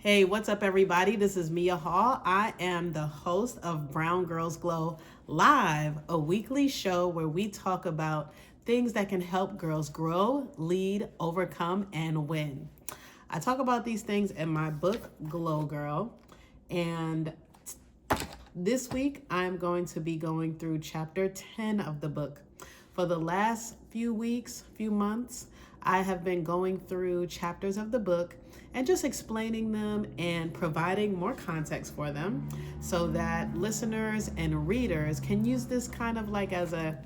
Hey, what's up, everybody? This is Mia Hall. I am the host of Brown Girls Glow Live, a weekly show where we talk about things that can help girls grow, lead, overcome, and win. I talk about these things in my book, Glow Girl. And this week, I'm going to be going through chapter 10 of the book. For the last few weeks, few months, I have been going through chapters of the book and just explaining them and providing more context for them so that listeners and readers can use this kind of like as a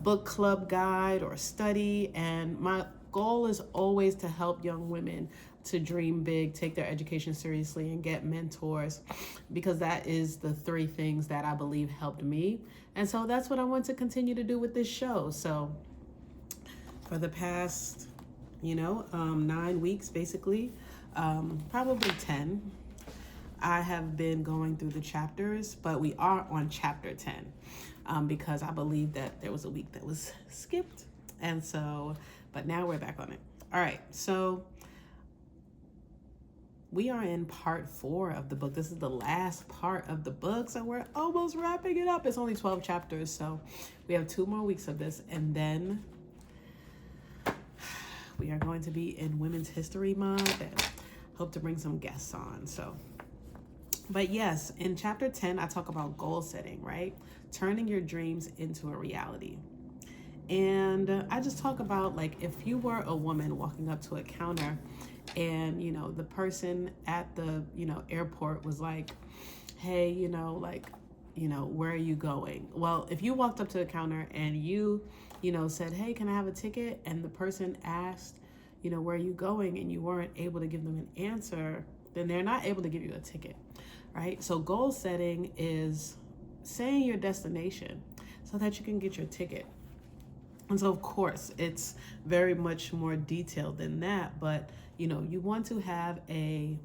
book club guide or study. And my goal is always to help young women to dream big, take their education seriously, and get mentors, because that is the three things that I believe helped me. And so that's what I want to continue to do with this show. So for the past, 9 weeks, basically, probably 10, I have been going through the chapters, but we are on chapter 10 because I believe that there was a week that was skipped. And so, but now we're back on it. All right. So we are in part 4 of the book. This is the last part of the book. So we're almost wrapping it up. It's only 12 chapters. So we have 2 more weeks of this. And then we are going to be in Women's History Month and hope to bring some guests on. So, but yes, in chapter 10, I talk about goal setting, right? Turning your dreams into a reality. And I just talk about, like, if you were a woman walking up to a counter and, the person at the, airport was like, hey, where are you going? Well, if you walked up to the counter and you, said, hey, can I have a ticket? And the person asked, where are you going? And you weren't able to give them an answer, then they're not able to give you a ticket, right? So goal setting is saying your destination so that you can get your ticket. And so, of course, it's very much more detailed than that, but, you want to have a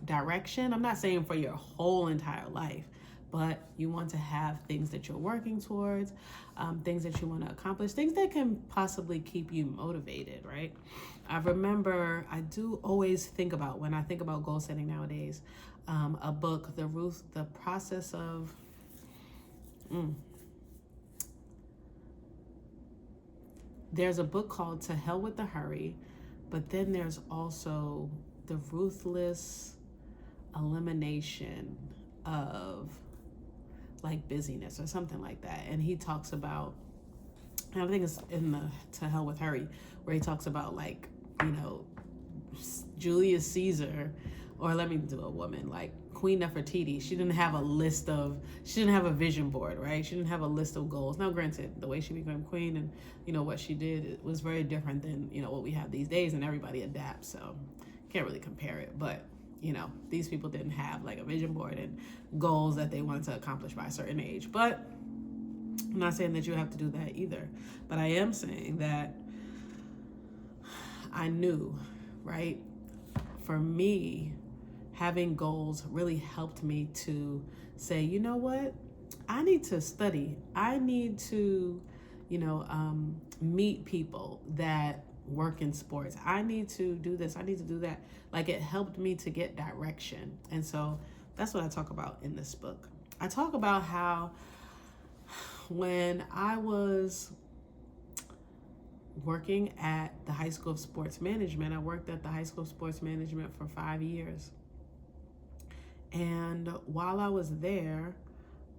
direction. I'm not saying for your whole entire life, but you want to have things that you're working towards, things that you want to accomplish, things that can possibly keep you motivated, right? I do always think about, when I think about goal setting nowadays, a book, The Process of... There's a book called To Hell with the Hurry, but then there's also The Ruthless Elimination of like busyness or something like that. And he talks about, and I think it's in the To Hell with Hurry, where he talks about like, Julius Caesar, or let me do a woman, like Queen Nefertiti. She didn't have a vision board, right? She didn't have a list of goals. Now, granted, the way she became queen and, what she did, it was very different than, what we have these days, and everybody adapts. So can't really compare it, but these people didn't have like a vision board and goals that they wanted to accomplish by a certain age. But I'm not saying that you have to do that either, but I am saying that I knew, right? For me, having goals really helped me to say, you know what? I need to study. I need to, meet people that work in sports. I need to do this. I need to do that. Like, it helped me to get direction. And so that's what I talk about in this book. I talk about how when I was working at the High School of Sports Management, I worked at the High School of Sports Management for 5 years. And while I was there,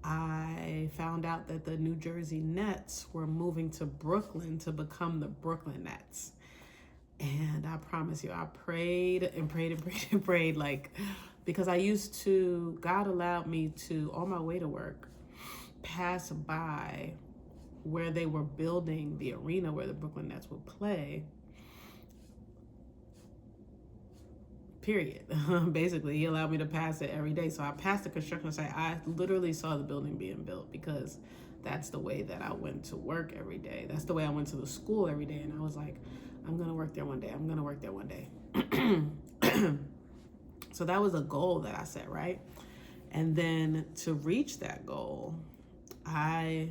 I found out that the New Jersey Nets were moving to Brooklyn to become the Brooklyn Nets. And I promise you, I prayed and prayed and prayed and prayed, like, because God allowed me to, on my way to work, pass by where they were building the arena where the Brooklyn Nets would play. Period. Basically, he allowed me to pass it every day. So I passed the construction site. I literally saw the building being built because that's the way that I went to work every day. That's the way I went to the school every day. And I was like, I'm going to work there one day. I'm going to work there one day. So that was a goal that I set, right? And then to reach that goal, I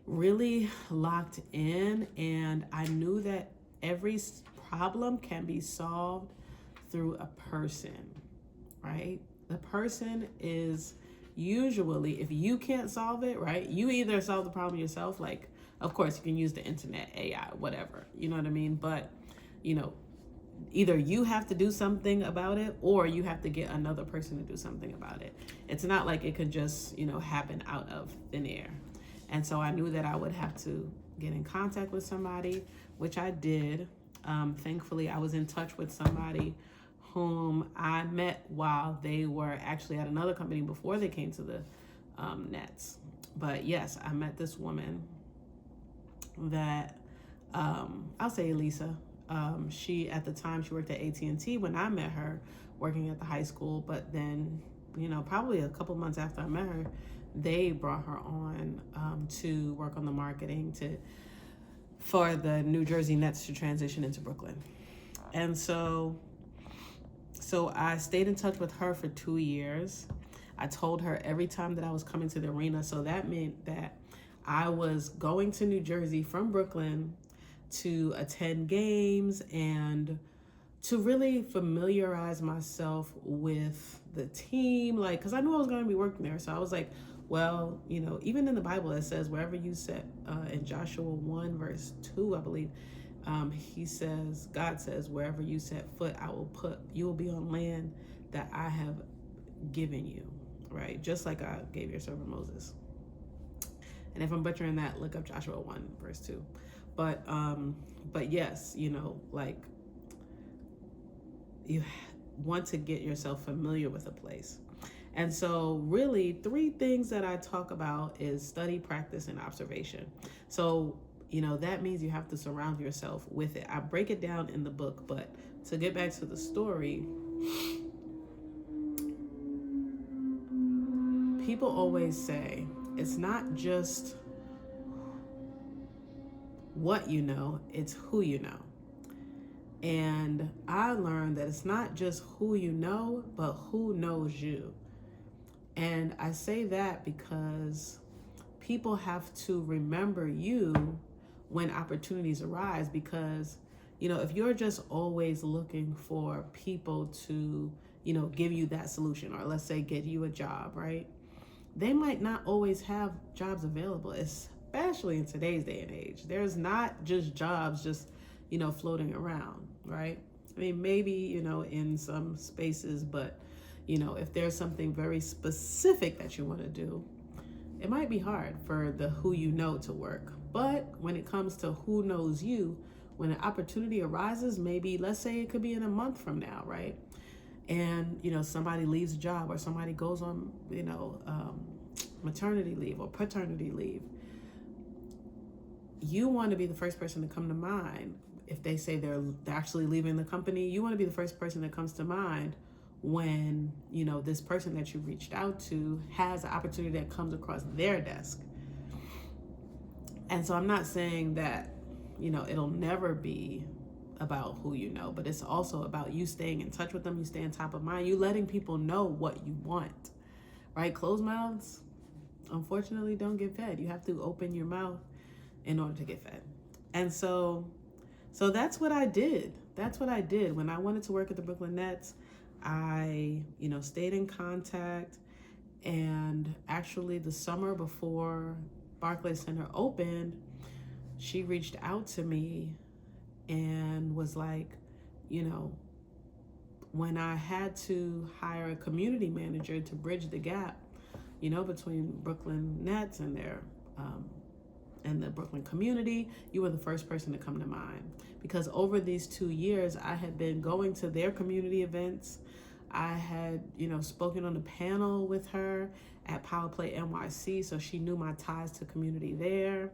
really locked in, and I knew that every problem can be solved through a person. right? The person is usually, if you can't solve it, right, you either solve the problem yourself, like, of course, you can use the internet, AI, whatever, you know what I mean? But, you know, either you have to do something about it or you have to get another person to do something about it. It's not like it could just, you know, happen out of thin air. And so I knew that I would have to get in contact with somebody, which I did. Thankfully, I was in touch with somebody whom I met while they were actually at another company before they came to the Nets. But yes, I met this woman that I'll say Elisa. She, at the time, she worked at AT&T when I met her, working at the high school. But then, you know, probably a couple months after I met her, they brought her on to work on the marketing for the New Jersey Nets to transition into Brooklyn. And so I stayed in touch with her for 2 years. I told her every time that I was coming to the arena. So that meant that I was going to New Jersey from Brooklyn to attend games and to really familiarize myself with the team, like, because I knew I was going to be working there. So I was like, well, you know, even in the Bible it says wherever you set, in Joshua 1 verse 2, I believe, he says, God says, wherever you set foot, you will be on land that I have given you, right? Just like I gave your servant Moses. And if I'm butchering that, look up Joshua 1 verse 2. But yes, you know, like, you want to get yourself familiar with a place. And so really 3 things that I talk about is study, practice, and observation. So, you know, that means you have to surround yourself with it. I break it down in the book, but to get back to the story, people always say it's not just what you know, it's who you know. And I learned that it's not just who you know, but who knows you. And I say that because people have to remember you when opportunities arise, because, you know, if you're just always looking for people to, you know, give you that solution, or let's say get you a job, right? They might not always have jobs available, especially in today's day and age. There's not just jobs just, you know, floating around, right? I mean, maybe, you know, in some spaces, but, you know, if there's something very specific that you want to do, it might be hard for the who you know to work. But when it comes to who knows you, when an opportunity arises, maybe, let's say it could be in a month from now, right? And, you know, somebody leaves a job, or somebody goes on, you know, maternity leave or paternity leave. You want to be the first person to come to mind. If they say they're actually leaving the company, you want to be the first person that comes to mind when, you know, this person that you reached out to has an opportunity that comes across their desk. And so I'm not saying that, you know, it'll never be about who you know, but it's also about you staying in touch with them, you stay on top of mind, you letting people know what you want, right? Closed mouths, unfortunately, don't get fed. You have to open your mouth in order to get fed. And so that's what I did. That's what I did. When I wanted to work at the Brooklyn Nets, I, you know, stayed in contact. And actually the summer before Barclays Center opened, she reached out to me and was like, you know, when I had to hire a community manager to bridge the gap, you know, between Brooklyn Nets and and the Brooklyn community, you were the first person to come to mind. Because over these 2 years, I had been going to their community events. I had, you know, spoken on a panel with her at Power Play NYC, so she knew my ties to community there.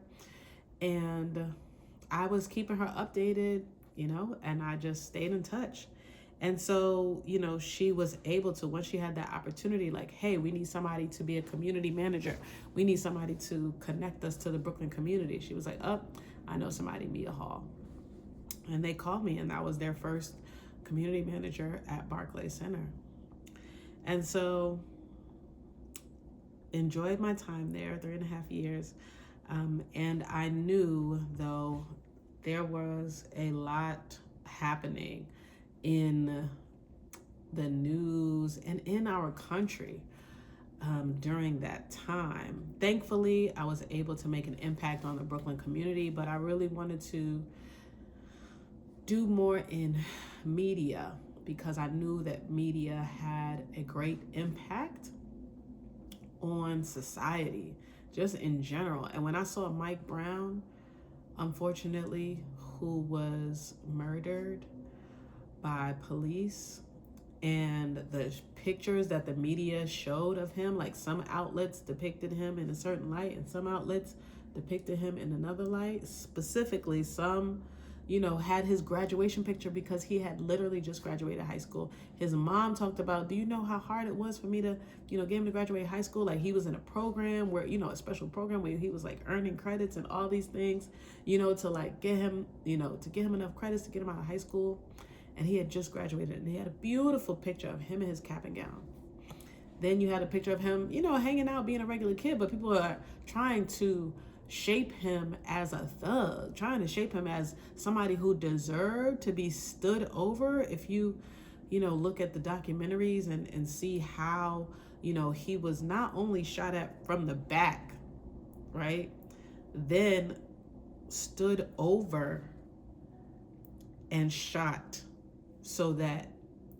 And I was keeping her updated, you know, and I just stayed in touch. And so, you know, she was able to, once she had that opportunity, like, hey, we need somebody to be a community manager. We need somebody to connect us to the Brooklyn community. She was like, oh, I know somebody, Mia Hall. And they called me, and I was their first community manager at Barclays Center. And so enjoyed my time there, 3.5 years. And I knew, though, there was a lot happening in the news news and in our country during that time. Thankfully, I was able to make an impact on the Brooklyn community, but I really wanted to do more in media because I knew that media had a great impact on society, just in general. And when I saw Mike Brown, unfortunately, who was murdered by police, and the pictures that the media showed of him, like some outlets depicted him in a certain light and some outlets depicted him in another light. Specifically, some, had his graduation picture because he had literally just graduated high school. His mom talked about, do you know how hard it was for me to, get him to graduate high school? Like, he was in a program where, a special program where he was like earning credits and all these things, to like get him, to get him enough credits to get him out of high school. And he had just graduated, and he had a beautiful picture of him in his cap and gown. Then you had a picture of him, hanging out, being a regular kid, but people are trying to shape him as a thug, trying to shape him as somebody who deserved to be stood over. If you, look at the documentaries and see how, he was not only shot at from the back, right? Then stood over and shot so that,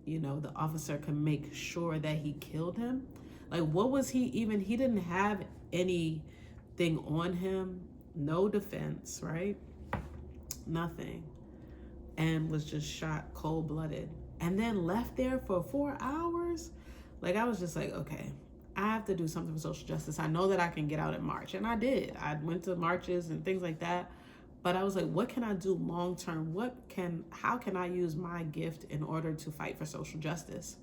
the officer can make sure that he killed him. Like, what was he even? He didn't have anything on him, no defense, right? Nothing. And was just shot cold-blooded. And then left there for 4 hours. Like, I was just like, okay, I have to do something for social justice. I know that I can get out and march. And I did. I went to marches and things like that. But I was like, what can I do long term? How can I use my gift in order to fight for social justice?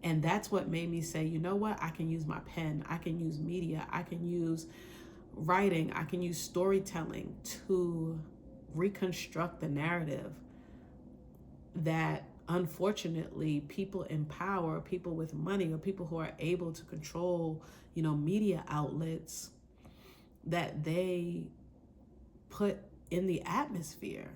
And that's what made me say, you know what? I can use my pen. I can use media. I can use writing. I can use storytelling to reconstruct the narrative that, unfortunately, people in power, people with money, or people who are able to control, media outlets, that they put in the atmosphere.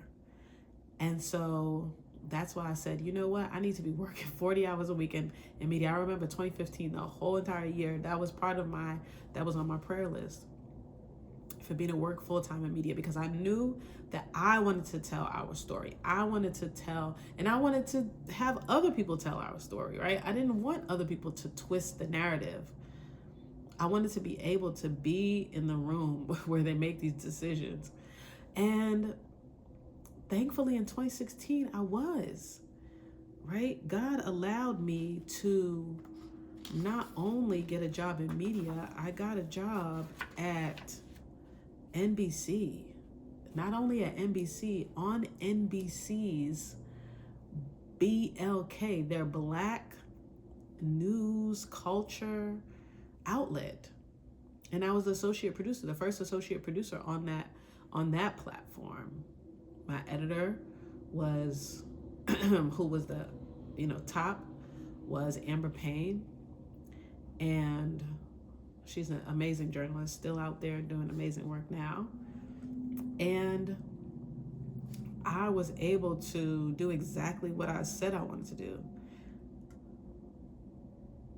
And so that's why I said, you know what? I need to be working 40 hours a week in media. I remember 2015, the whole entire year, that was on my prayer list for me to work full-time in media, because I knew that I wanted to tell our story. I wanted to tell, and I wanted to have other people tell our story, right? I didn't want other people to twist the narrative. I wanted to be able to be in the room where they make these decisions. And thankfully in 2016, I was, right? God allowed me to not only get a job in media, I got a job at NBC. Not only at NBC, on NBC's BLK, their Black news culture outlet. And I was the associate producer, the first associate producer on that platform. My editor was, who was the, top, was Amber Payne. And she's an amazing journalist, still out there doing amazing work now. And I was able to do exactly what I said I wanted to do.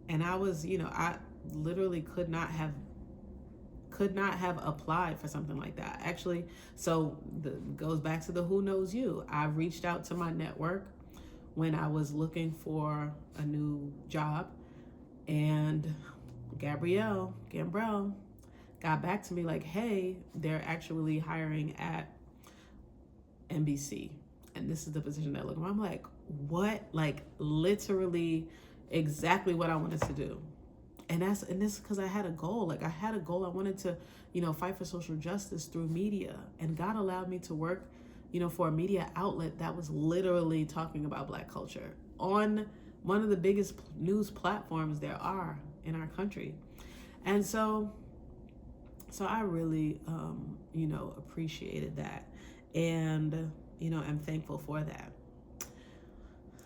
And I was, I literally could not have applied for something like that. Actually, so goes back to the who knows you. I reached out to my network when I was looking for a new job, and Gabrielle Gambrell got back to me like, hey, they're actually hiring at NBC, and this is the position they're looking for. I'm like, what? Like, literally exactly what I wanted to do. And this because I had a goal. Like, I had a goal. I wanted to, fight for social justice through media. And God allowed me to work, for a media outlet that was literally talking about Black culture on one of the biggest news platforms there are in our country. And so I really, appreciated that. And, I'm thankful for that.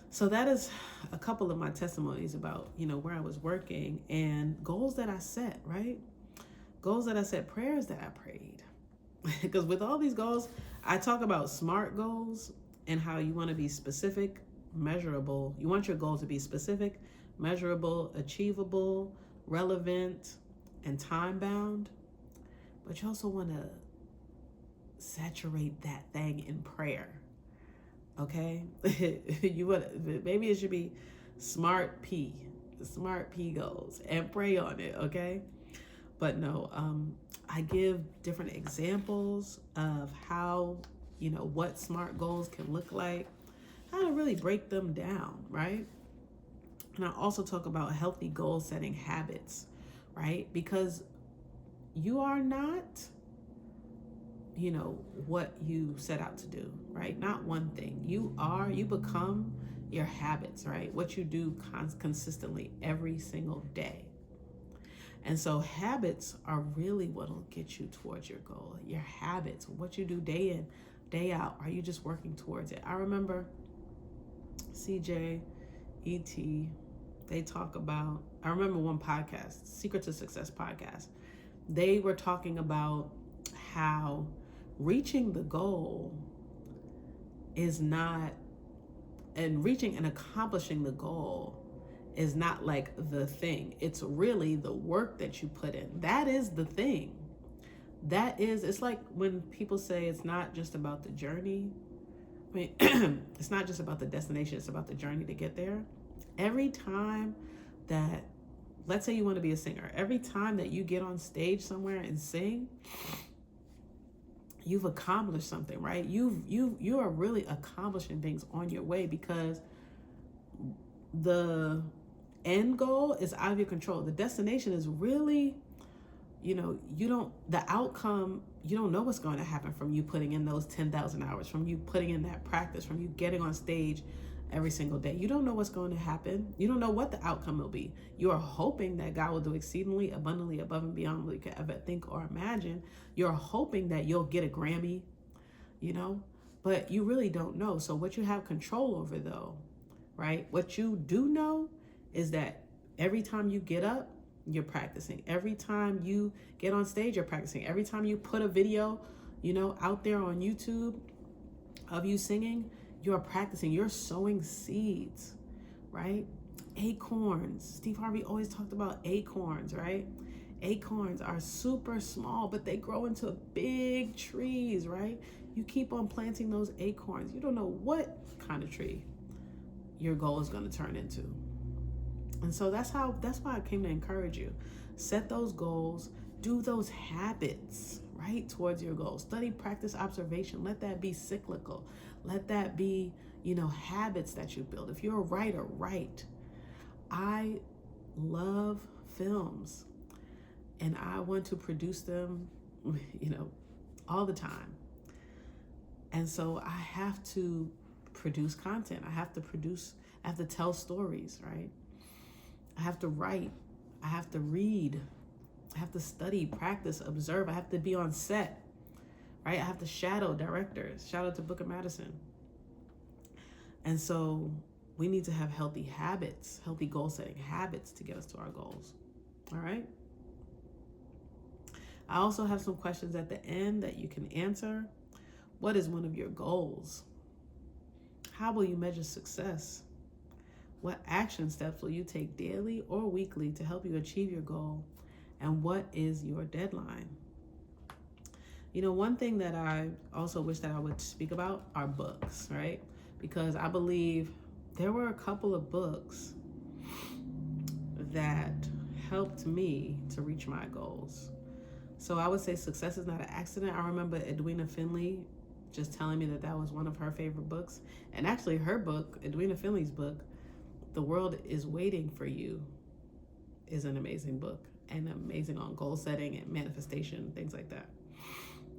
So that is a couple of my testimonies about, where I was working and goals that I set, right? Goals that I set, prayers that I prayed. Because with all these goals, I talk about SMART goals and how you want to be specific, measurable. You want your goal to be specific, measurable, achievable, relevant, and time bound. But you also want to saturate that thing in prayer. Okay? You want, maybe it should be smart P goals, and pray on it, okay? But no, I give different examples of how, what SMART goals can look like, how to really break them down, right? And I also talk about healthy goal setting habits, right? Because you are not, what you set out to do, right? Not one thing. You become your habits, right? What you do consistently every single day. And so habits are really what will get you towards your goal. Your habits, what you do day in, day out. Are you just working towards it? I remember CJ, ET, they talk about, I remember one podcast, Secret to Success podcast. They were talking about how reaching the goal is not, and reaching and accomplishing the goal is not like the thing. It's really the work that you put in. That is the thing. It's like when people say it's not just about the journey. I mean, it's not just about the destination, it's about the journey to get there. Every time that, let's say you want to be a singer, every time that you get on stage somewhere and sing, you've accomplished something, right? You are really accomplishing things on your way, because the end goal is out of your control. The destination is really, the outcome, you don't know what's going to happen from you putting in those 10,000 hours, from you putting in that practice, from you getting on stage every single day. You don't know what's going to happen. You don't know what the outcome will be. You are hoping that God will do exceedingly abundantly above and beyond what you could ever think or imagine. You're hoping that you'll get a Grammy, but you really don't know. So what you have control over, though, right? What you do know is that every time you get up, you're practicing. Every time you get on stage, you're practicing. Every time you put a video, out there on YouTube of you singing, you're practicing. You're sowing seeds, right? Acorns. Steve Harvey always talked about acorns, right? Acorns are super small, but they grow into big trees, right? You keep on planting those acorns. You don't know what kind of tree your goal is going to turn into. And so that's why I came to encourage you. Set those goals, do those habits, right, towards your goals. Study, practice, observation. Let that be cyclical. Let that be, habits that you build. If you're a writer, write. I love films, and I want to produce them, all the time. And so I have to produce content. I have to tell stories, right? I have to write. I have to read. I have to study, practice, observe. I have to be on set, right? I have to shadow directors. Shout out to Booker Madison. And so we need to have healthy habits, healthy goal setting habits to get us to our goals. All right? I also have some questions at the end that you can answer. What is one of your goals? How will you measure success? What action steps will you take daily or weekly to help you achieve your goal? And what is your deadline? One thing that I also wish that I would speak about are books, right? Because I believe there were a couple of books that helped me to reach my goals. So I would say Success is Not an Accident. I remember Edwina Finley just telling me that was one of her favorite books. And actually her book, Edwina Finley's book, The World is Waiting for You, is an amazing book, and amazing on goal setting and manifestation, things like that.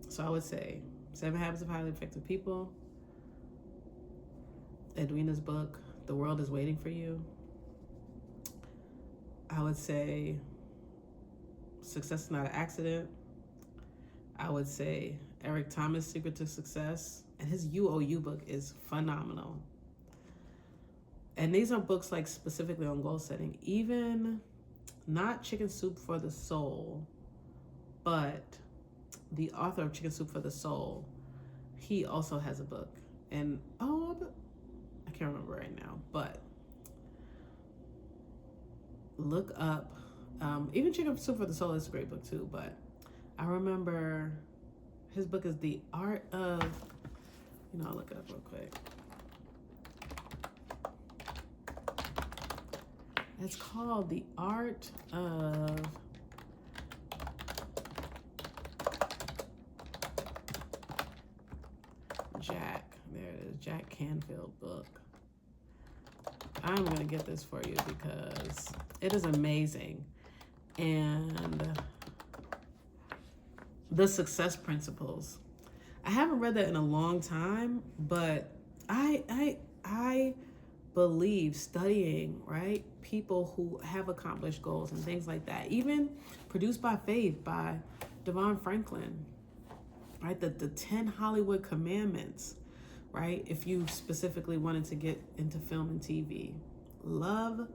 So I would say 7 Habits of Highly Effective People, Edwina's book, The World is Waiting for You. I would say Success is Not an Accident. I would say Eric Thomas' Secret to Success, and his UOU book is phenomenal. And these are books like specifically on goal setting. Even not Chicken Soup for the Soul, but the author of Chicken Soup for the Soul, he also has a book. And I can't remember right now, but look up, even Chicken Soup for the Soul is a great book too, but I remember his book is The Art of, I'll look it up real quick. It's called The Art of Jack. There it is, Jack Canfield book. I'm going to get this for you because it is amazing. And the success principles. I haven't read that in a long time, but I believe studying, right? People who have accomplished goals and things like that, even Produced by Faith by Devon Franklin, right? The 10 Hollywood Commandments, right? If you specifically wanted to get into film and TV. Love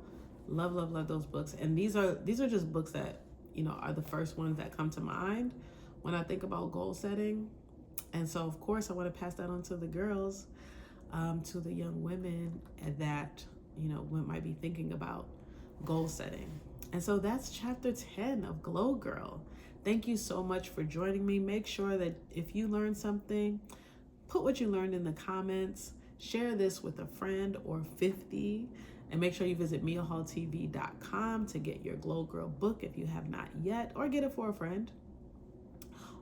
those books. And these are just books that, are the first ones that come to mind when I think about goal setting. And so, of course, I want to pass that on to the girls, to the young women that, might be thinking about goal setting. And so that's chapter 10 of Glow Girl. Thank you so much for joining me. Make sure that if you learned something, put what you learned in the comments, share this with a friend or 50, and make sure you visit miahalltv.com to get your Glow Girl book if you have not yet, or get it for a friend.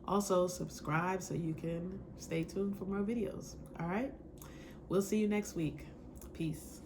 Also, subscribe so you can stay tuned for more videos. All right? We'll see you next week. Peace.